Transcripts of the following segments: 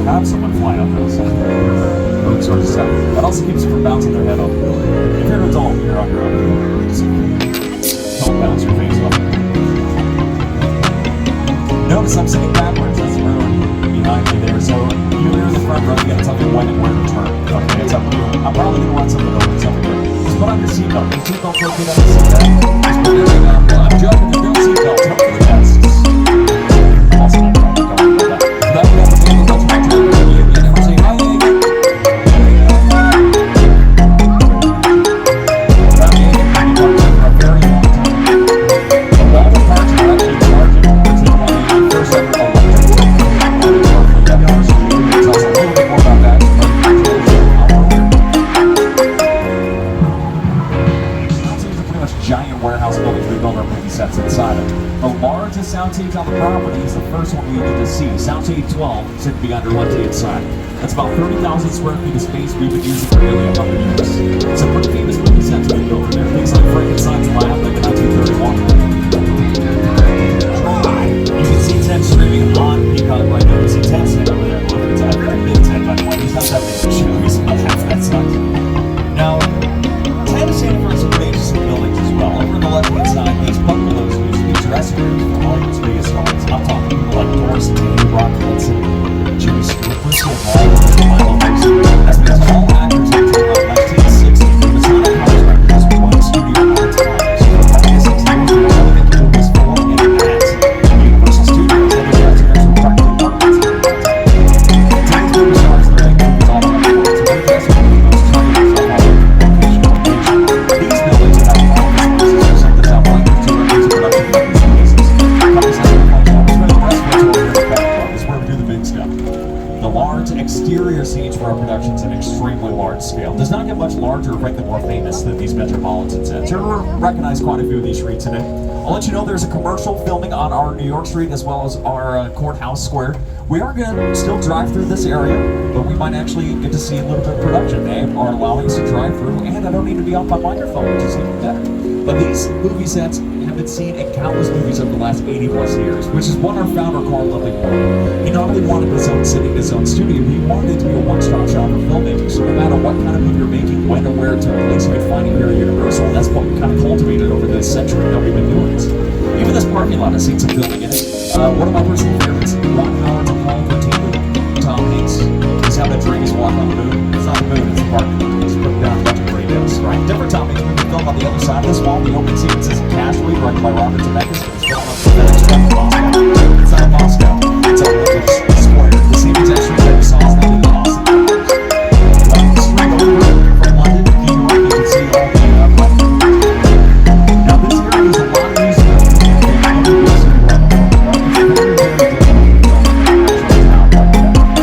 have someone fly out those sort of stuff. That also keeps you from bouncing their head off. If you're an adult, you're on your own. Just don't bounce your face off. Notice I'm sitting backwards. That's the road behind me there. So you're in the front row. You gotta tell me when and where to turn. Okay, it's up to you. I'm probably gonna want something over. It's up to you. Just put on your seatbelt. Your seatbelt located on the seatbelt. Just put your thing on. I'm joking. There's no seatbelts. Hope for the best. Also not right. Don't worry about that. That we have the table. Let's make sure we're you. You never say hi again. Sets inside it. The largest soundstage on the property is the first one we need to see. Soundstage 12 should be under one inside. That's about 30,000 square feet of space we've been using for nearly 100 years. It's a pretty famous movie set to be built in there. Things like Frankenstein's Lab, like in 1931. You can see Ted screaming on Peacock right now. You see Ted sitting over there. Look, it's a very big Ted, by the way. He's not that big of a show. He's not that sucks. Now, Ted is in for some adjacent buildings as well. Over on the left-hand side, these bungalows used to be dressing rooms for Hollywood's biggest stars. I'm talking people like Doris Day, Rock Hudson, Jimmy Stewart, Lucille Ball, Milo Mason. That's because all actors have come out 1960. It was not a contract, it was one studio at a time. So for the past 6 years, we were only making movies for and at Universal Studios, and the dressing rooms were practically permanent. Today's movie stars, they're making movies all over the world. So we're dressing rooms, trailers, all over location to location. These buildings have office spaces for some of the top writers to our music production companies. Companies like the best way to order the backlog is where we do the big stuff. The large exterior scenes for our productions at extremely large scale. Does not get much larger or frankly more famous than these metropolitan sets. You're going to recognize quite a few of these streets today. I'll let you know there's a commercial filming on our New York Street as well as our Courthouse Square. We are going to still drive through this area, but we might actually get to see a little bit of production. They are allowing us to drive through, and I don't need to be off my microphone, which is even better. But these movie sets have been seen in countless movies over the last 80 plus years, which is what our founder, Carl Lilly, wanted. He not only wanted his own city, his own studio, he wanted it to be a one-stop shop for filmmaking. So no matter what kind of movie you're making, when or where it took place, you can find it here at Universal. And that's what we kind of cultivated over this century that we've been doing this. Even this parking lot has seen some filming in it. One of my personal favorites, Ron Howard's Apollo 13 with Tom Hanks. He's having a drink, he's walking on the moon. It's not the moon, it's the parking lot. He's putting down a bunch of radio's, right? Different topics. We can film on the other side of this wall. The open sequence is Casually, directed by Robert Zemeckis. It's filmed on the in Moscow. It's not Moscow. It's a little square. The same exact street that you saw is not in Austin. Straight over from London to New York, you can see all the Now this area is a lot easier than the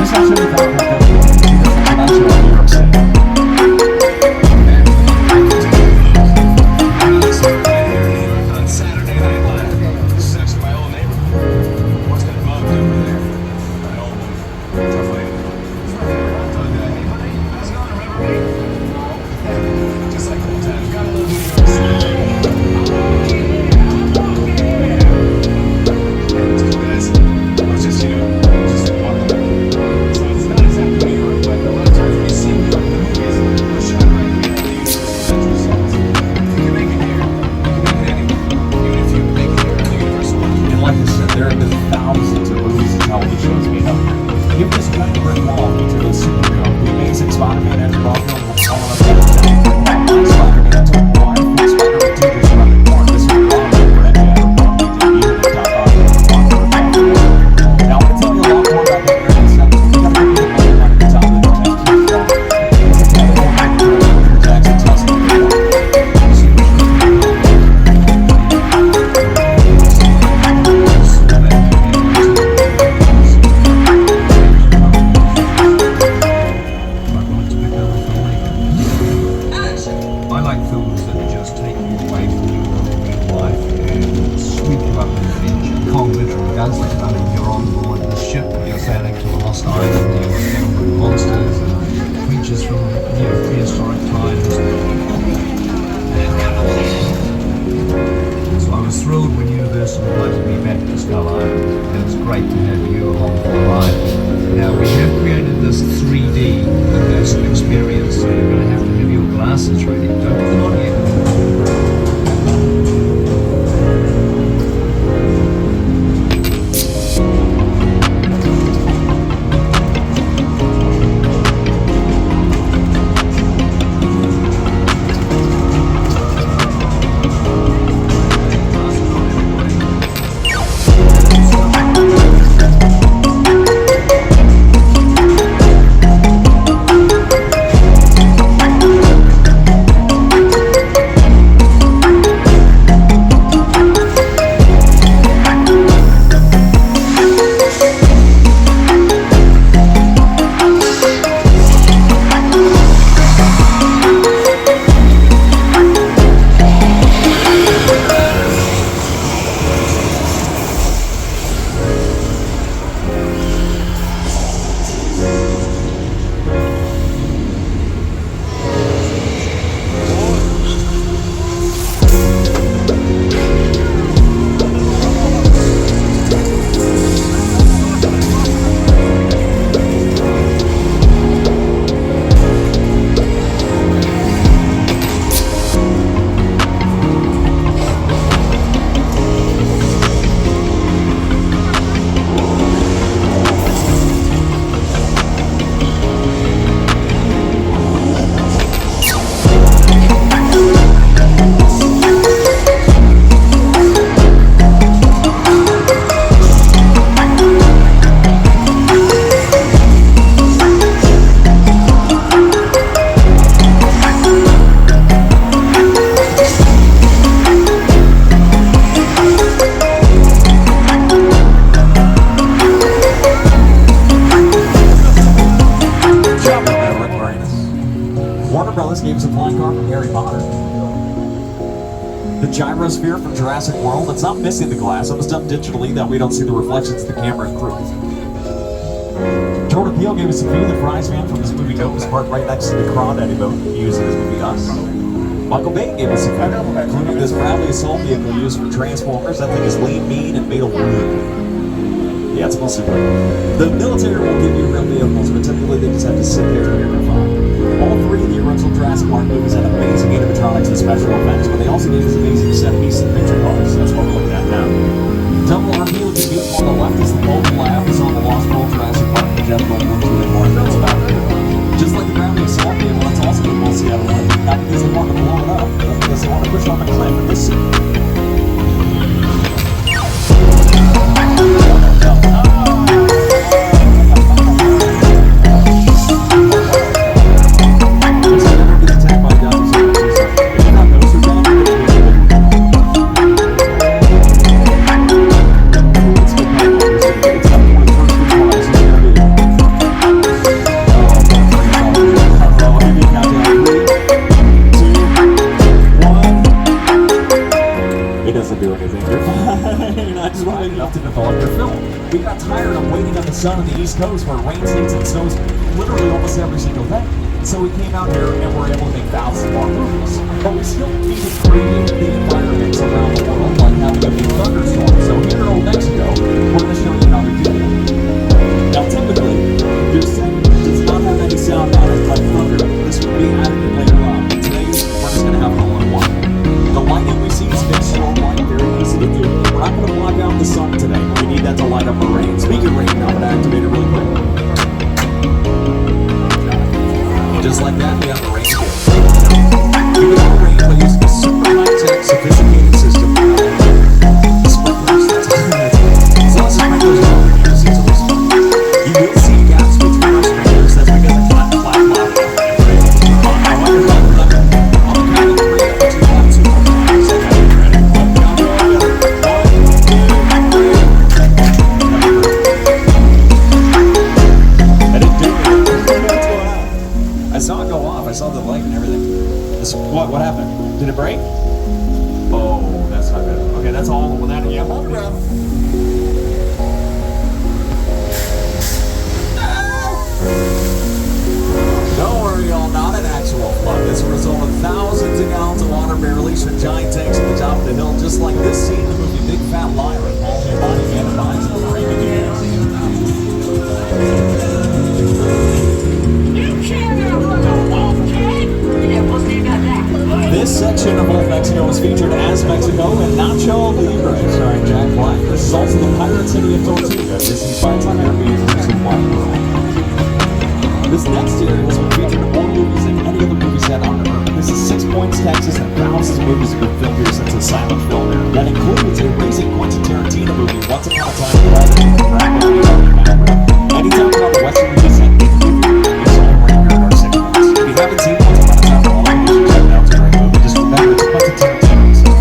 This actually found out that New York City. It was great to have you along for the ride. Now we have created very modern. The gyrosphere from Jurassic World, it's not missing the glass. It was done digitally that we don't see the reflections of the camera and crew. Jordan Peele gave us a view of the prize van from his movie Nope, was parked right next to the crawdaddy boat used in his movie Us. Michael Bay gave us a view, including this Bradley assault vehicle used for Transformers. That thing is lean, mean, and made of wood. Yeah, it's mostly wood. The military will give you real vehicles, but typically they just have to sit there and they're fine. All three of the original Jurassic Park movies had amazing animatronics and special effects, but they also gave us amazing set-piece and picture cars. That's what we're looking at now. Double RV with the vehicle on the left is the mobile lab. It's on the Lost World Jurassic Park. The Jeff Goldblum's really more advanced about it. Just like the Bradley assault vehicle, that's also the most Seattle one. Not because they want to blow it up, but because they want to push on the clamp in this scene. Sun on the East Coast where it rains, sleets, and snows literally almost every single day. So we came out here and were able to make thousands more movies. But we still need to create the environments around the world, like having a big thunderstorm. So here in Old Mexico, we're going to show you how we do that. Now typically, your set does not have any sound on it like thunder. This would be added later on. Today, we're just going to have it all in one. The lighting we see is fixed strobe light, very easy to do. We're not going to block out the sun today. We need that to light up our rain. Speaking of rain, now I'm going to activate it really quick. Just like that, we have the rain skill. We can have rain by using a super high-tech, sophisticated system. Sprinklers, that's all. As long as the sprinklers are open, you'll see some response. You will see gaps between our sprinklers. That's because the flat cloud. What happened? Did it break? Oh, that's not good. Okay, that's all with that. Yeah, hold around. Don't worry, y'all, not an actual flood. This result of thousands of gallons of water being released from giant tanks at the top of the hill, just like this scene in the movie Big Fat Liar. All their body and minds of the Raymond Years. This section of Old Mexico was featured as Mexico and Nacho Libre, starring Jack Black. This is also the pirate city of Tortuga. This is by time Airbnb using White Pearl. This next area has been featured in more movies than any other movie set on Earth. This is 6 Points, Texas, and thousands of movies have been filmed here since the silent film era. That includes a racing Quentin Tarantino movie, Once Upon a Time in Maverick. Anytime we're on the Western movie set in the movie, it's all right here in our 6 Points. If you haven't seen Once Upon a Time in Maverick, you should check it out. It's a great movie. Just remember, it's Quentin Tarantino.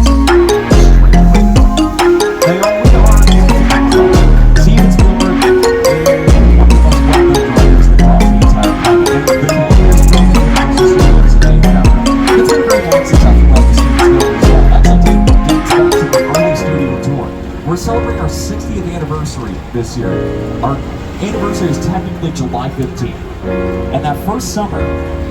They only are Steven Spielberg, one of the most well-known directors across the entire planet. And the longest running universe today now. It's been very long since I've talked about the Steven Spielberg show. Actually, dates back to the early studio tour. We're celebrating our 60th anniversary this year. Our anniversary is technically July 15th. And that first summer,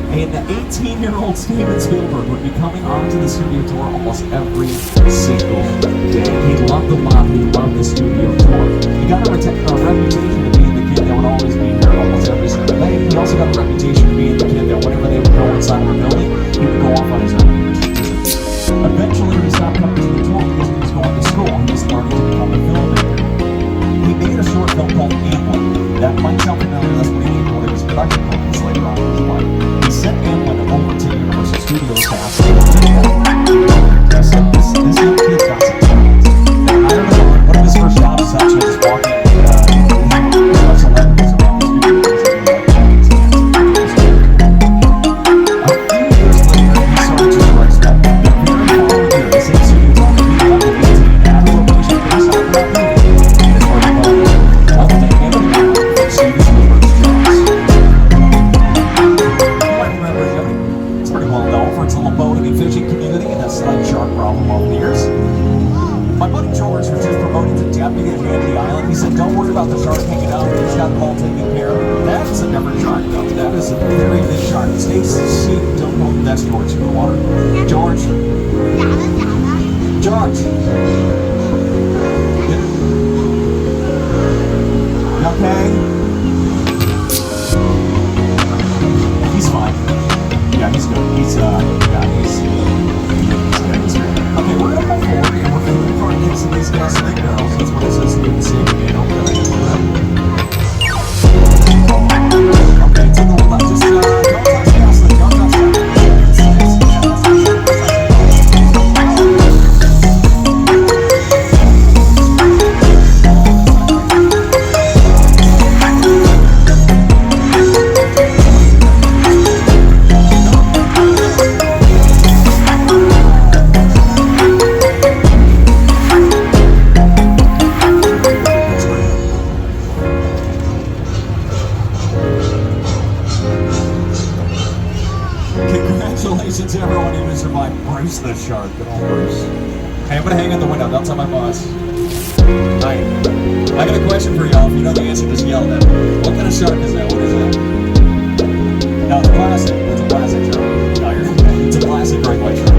an 18-year-old Steven Spielberg would be coming onto the studio tour almost every single day. He loved the lot, he loved the studio tour. He got a reputation of being the kid that would always be here almost every single day. He also got a reputation of being the kid that whenever they would go inside of a building, he would go off on his own. Eventually, he stopped coming to the tour because he was going to school. He was learning to become a filmmaker. He made a short film called Amblin. That might sound familiar, that's what he named one of his production companies later on in his life. He sent Amblin over to Universal Studios to ask him to do that. He said, this young kid's got some talent. And I don't know, one of his first jobs is actually just walking ask George for water. George. George. You okay? He's fine. Yeah, he's good. He's good. Okay, we're gonna move forward and we're gonna put our next to these gasoline barrels. That's what it says in the same panel. Okay, to the left. Just don't touch gasoline. Don't touch Congratulations to everyone who survived Bruce the Shark. Good old Bruce. Hey, I'm gonna hang out the window. Don't tell my boss. Hi. I got a question for y'all. If you know the answer, just yell at me. What kind of shark is that? What is that? No, it's a plastic. It's a plastic shark. No, you're okay. It's a plastic great white shark.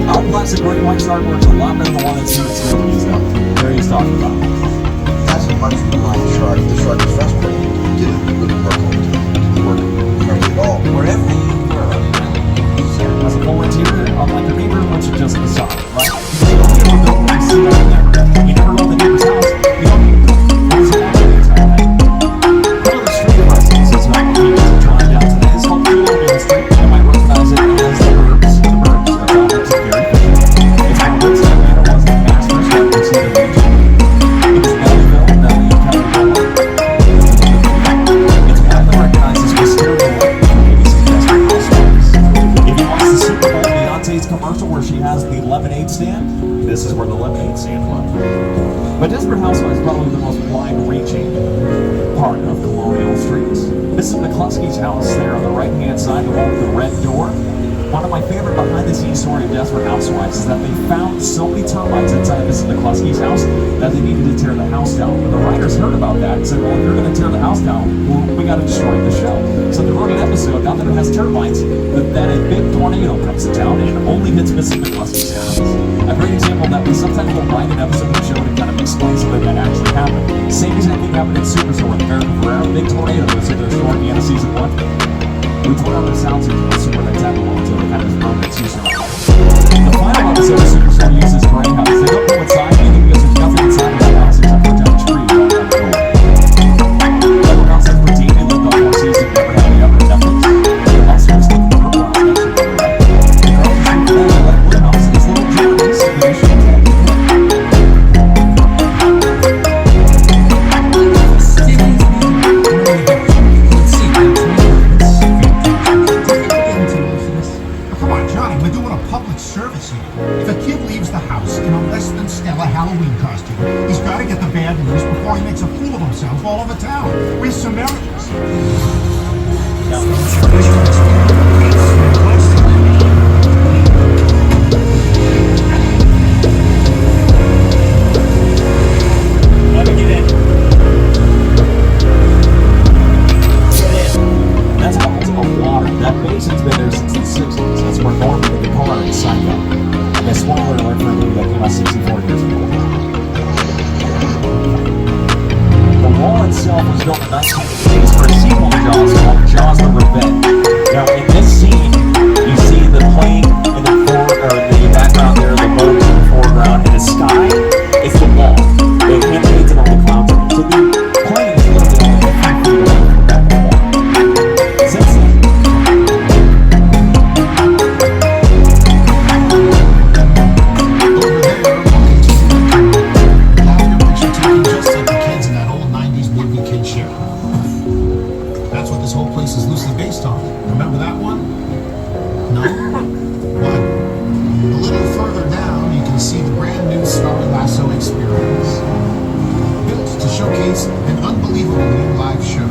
Our plastic great white shark works a lot better than the one that's used though. There he's talking about. That's a much like shark. The shark is frustrated. Didn't work all the time. Didn't work hardly at all. Wherever you were. Has a full interior, unlike the neighbor, which is just the side, right? You don't know what you see out there. You never know the neighbor's house. You don't need to know what's on the inside. One of the street residences that we get to drive down today is called Hollywood Street. You might recognize it as the Burbs. The Burbs are dominant to Gary Fisher. It's where Woodstock Manor was the past first time we see the region. It was Nellyville, Nelly and County Road. It's widely recognized as Wisteria Lake. Commercial where she has the lemonade stand. This is where the lemonade stand was. But Desperate Housewives is probably the most wide-reaching part of Colonial Streets. This is McCluskey's house there on the right-hand side, the one with the red door. One of my favorite behind-the-scenes story of Desperate Housewives is that they found so many termites inside Mrs. McCluskey's house that they needed to tear the house down. When the writers heard about that and said, well, if you're going to tear the house down, well, we got to destroy the show. So they wrote an episode, not that it has termites, but that a big tornado comes to town and only hits Mrs. McCluskey's house. A great example of that was sometimes we'll write an episode of the show to kind of explain something that actually happened. Same exact thing happened in Superstore with America Ferrera. Big tornado was in their store at the end of season 1. We put on the sound system with Super Nintendo until they kind of just broke its use of it. The final episode of Superstore uses Greyhounds. They don't know what's inside either because there's nothing inside of that house except for a giant tree on the door. Everyone else has redeemed. They lived on 4 seasons, never had any other Netflix. The monster is looking for purple house next to the right. The girl is looking for the blue house. It's little Johnny's solution. Halloween costume. He's got to get the bad news before he makes a fool of himself all over town. We're Samaritans. Let me get in. That's a water. That basin's been there since the 60s. That's where Norman and the car is signed up. I guess spoiler alert for a movie that came out 64 years ago. The wall itself was built in 1980s for a sequel to Jaws called Jaws the Revenge. Now, in this scene, you see the plane in the background there, the boat in the foreground, and the sky is the wall. It can't paint it on the clouds. So the plane is literally only a few feet away from the back of the wall. Since then, that's what this whole place is loosely based on. Remember that one? No? What? A little further down, you can see the brand new Starry Lasso experience. Built to showcase an unbelievable new live show.